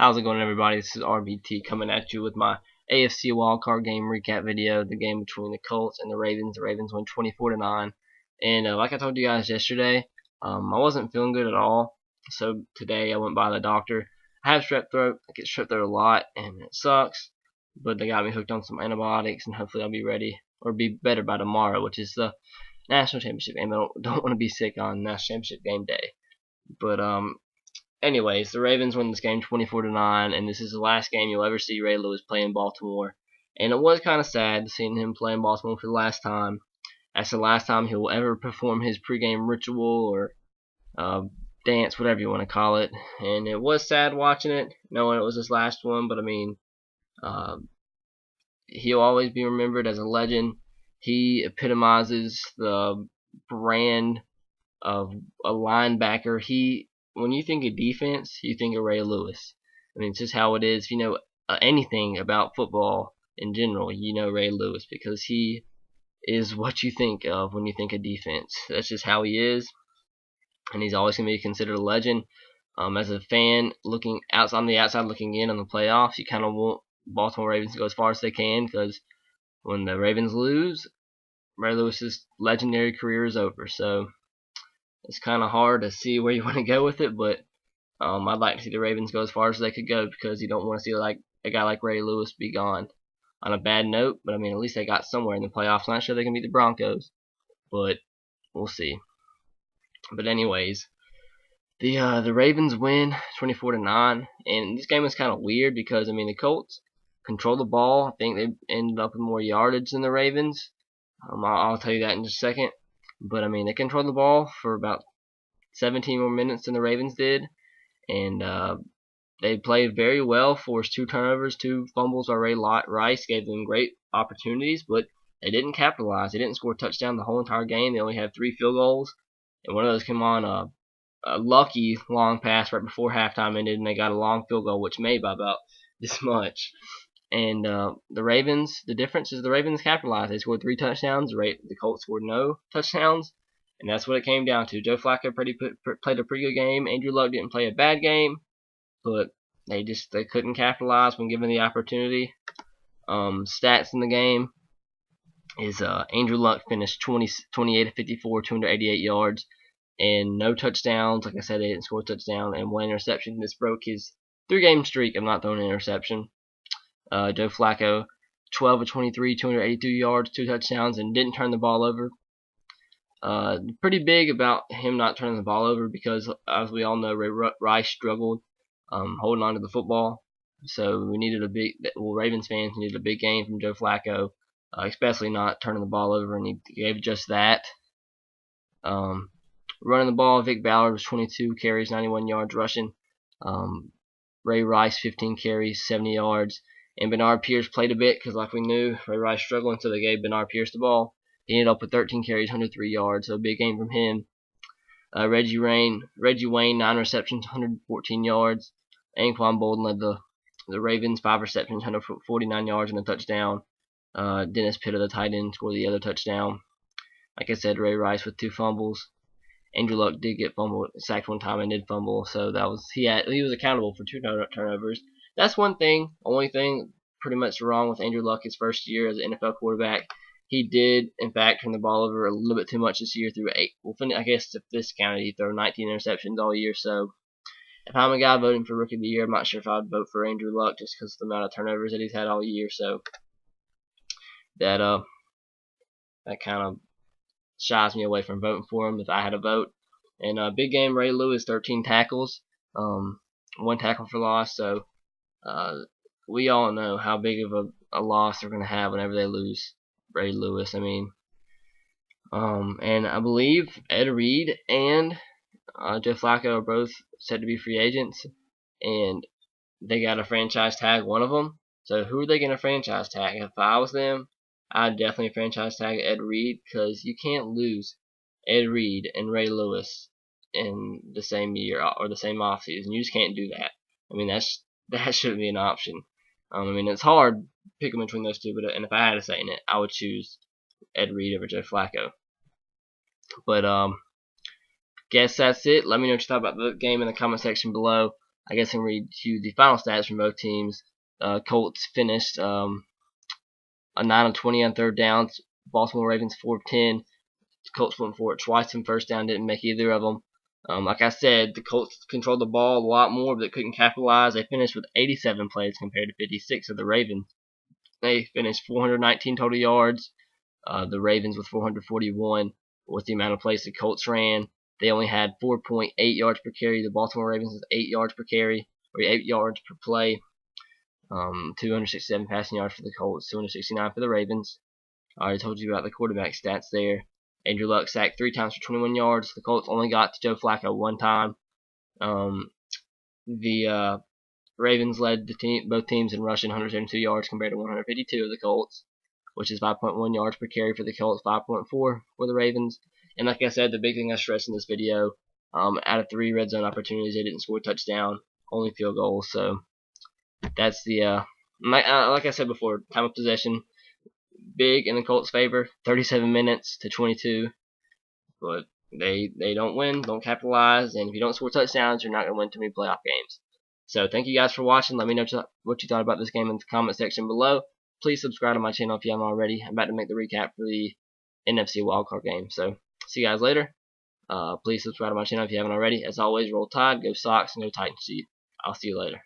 How's it going, everybody? This is RBT coming at you with my AFC wildcard game recap video. The game between the Colts and the Ravens. The Ravens won 24-9. And like I told you guys yesterday, I wasn't feeling good at all. So today I went by the doctor. I have strep throat. I get strep throat a lot, and it sucks. But they got me hooked on some antibiotics, and hopefully I'll be ready or be better by tomorrow, which is the national championship game. I don't want to be sick on national championship game day. But anyways, the Ravens win this game 24-9, and this is the last game you'll ever see Ray Lewis play in Baltimore. And it was kind of sad seeing him play in Baltimore for the last time. That's the last time he will ever perform his pregame ritual or dance, whatever you want to call it. And it was sad watching it, knowing it was his last one. But I mean, he'll always be remembered as a legend. He epitomizes the brand of a linebacker. When you think of defense, you think of Ray Lewis. I mean, it's just how it is. If you know anything about football in general, you know Ray Lewis, because he is what you think of when you think of defense. That's just how he is, and he's always going to be considered a legend. As a fan, looking on the outside looking in on the playoffs, you kind of want Baltimore Ravens to go as far as they can, because when the Ravens lose, Ray Lewis's legendary career is over. So it's kind of hard to see where you want to go with it, but I'd like to see the Ravens go as far as they could go, because you don't want to see like a guy like Ray Lewis be gone on a bad note. But I mean, at least they got somewhere in the playoffs. I'm not sure they can beat the Broncos, but we'll see. But anyways, the Ravens win 24-9, and this game was kind of weird because I mean the Colts controlled the ball. I think they ended up with more yardage than the Ravens. I'll tell you that in just a second. But I mean, they controlled the ball for about 17 more minutes than the Ravens did, and they played very well. Forced 2 turnovers, 2 fumbles. Ray Rice gave them great opportunities, but they didn't capitalize. They didn't score a touchdown the whole entire game. They only had 3 field goals, and one of those came on a lucky long pass right before halftime ended, and they got a long field goal, which made by about this much. And the Ravens, the difference is the Ravens capitalized. They scored 3 touchdowns. The Colts scored no touchdowns, and that's what it came down to. Joe Flacco played a pretty good game. Andrew Luck didn't play a bad game, but they couldn't capitalize when given the opportunity. Stats in the game is Andrew Luck finished 28 of 54, 288 yards, and no touchdowns. Like I said, they didn't score a touchdown, and 1 interception. This broke his 3-game streak of not throwing an interception. Joe Flacco, 12 of 23, 282 yards, 2 touchdowns, and didn't turn the ball over. Pretty big about him not turning the ball over, because, as we all know, Ray Rice struggled holding on to the football. So we needed Ravens fans needed a big game from Joe Flacco, especially not turning the ball over, and he gave just that. Running the ball, Vic Ballard was 22 carries, 91 yards rushing. Ray Rice, 15 carries, 70 yards. And Bernard Pierce played a bit, because like we knew, Ray Rice struggling, so they gave Bernard Pierce the ball. He ended up with 13 carries, 103 yards, so a big game from him. Reggie Wayne, 9 receptions, 114 yards. Anquan Bolden led the Ravens, 5 receptions, 149 yards, and a touchdown. Dennis Pitta, the tight end, scored the other touchdown. Like I said, Ray Rice with 2 fumbles. Andrew Luck did get sacked 1 time and did fumble, so he was accountable for 2 turnovers. That's one thing, only thing pretty much wrong with Andrew Luck his first year as an NFL quarterback. He did, in fact, turn the ball over a little bit too much this year through 8. Well, I guess if this counted, he threw 19 interceptions all year. So if I'm a guy voting for Rookie of the Year, I'm not sure if I'd vote for Andrew Luck just because of the amount of turnovers that he's had all year. So that kind of shies me away from voting for him if I had a vote. And big game, Ray Lewis, 13 tackles, 1 tackle for loss. So we all know how big of a loss they're going to have whenever they lose Ray Lewis. I mean, and I believe Ed Reed and Joe Flacco are both said to be free agents, and they got a franchise tag, one of them. So who are they going to franchise tag? If I was them, I'd definitely franchise tag Ed Reed, because you can't lose Ed Reed and Ray Lewis in the same year or the same offseason. You just can't do that. I mean, that shouldn't be an option. I mean, it's hard picking between those two, and if I had to say in it, I would choose Ed Reed over Joe Flacco. But guess that's it. Let me know what you thought about the game in the comment section below. I guess I can read you the final stats from both teams. Colts finished a 9 of 20 on third downs. Baltimore Ravens 4 of 10. Colts went for it twice on first down, didn't make either of them. Like I said, the Colts controlled the ball a lot more, but couldn't capitalize. They finished with 87 plays compared to 56 of the Ravens. They finished 419 total yards. The Ravens with 441. With the amount of plays the Colts ran, they only had 4.8 yards per carry. The Baltimore Ravens with 8 yards per carry, or 8 yards per play. 267 passing yards for the Colts, 269 for the Ravens. I already told you about the quarterback stats there. Andrew Luck sacked 3 times for 21 yards. The Colts only got to Joe Flacco 1 time. The Ravens led both teams in rushing 172 yards compared to 152 of the Colts, which is 5.1 yards per carry for the Colts, 5.4 for the Ravens. And like I said, the big thing I stressed in this video, out of 3 red zone opportunities, they didn't score a touchdown, only field goals. So that's the like I said before, time of possession big in the Colts' favor, 37 minutes to 22. But they don't win, don't capitalize, and if you don't score touchdowns, you're not going to win too many playoff games. So thank you guys for watching. Let me know what you thought about this game in the comment section below. Please subscribe to my channel if you haven't already. I'm about to make the recap for the NFC wildcard game. So see you guys later. Please subscribe to my channel if you haven't already. As always, roll Tide, go Sox, and go Titans. I'll see you later.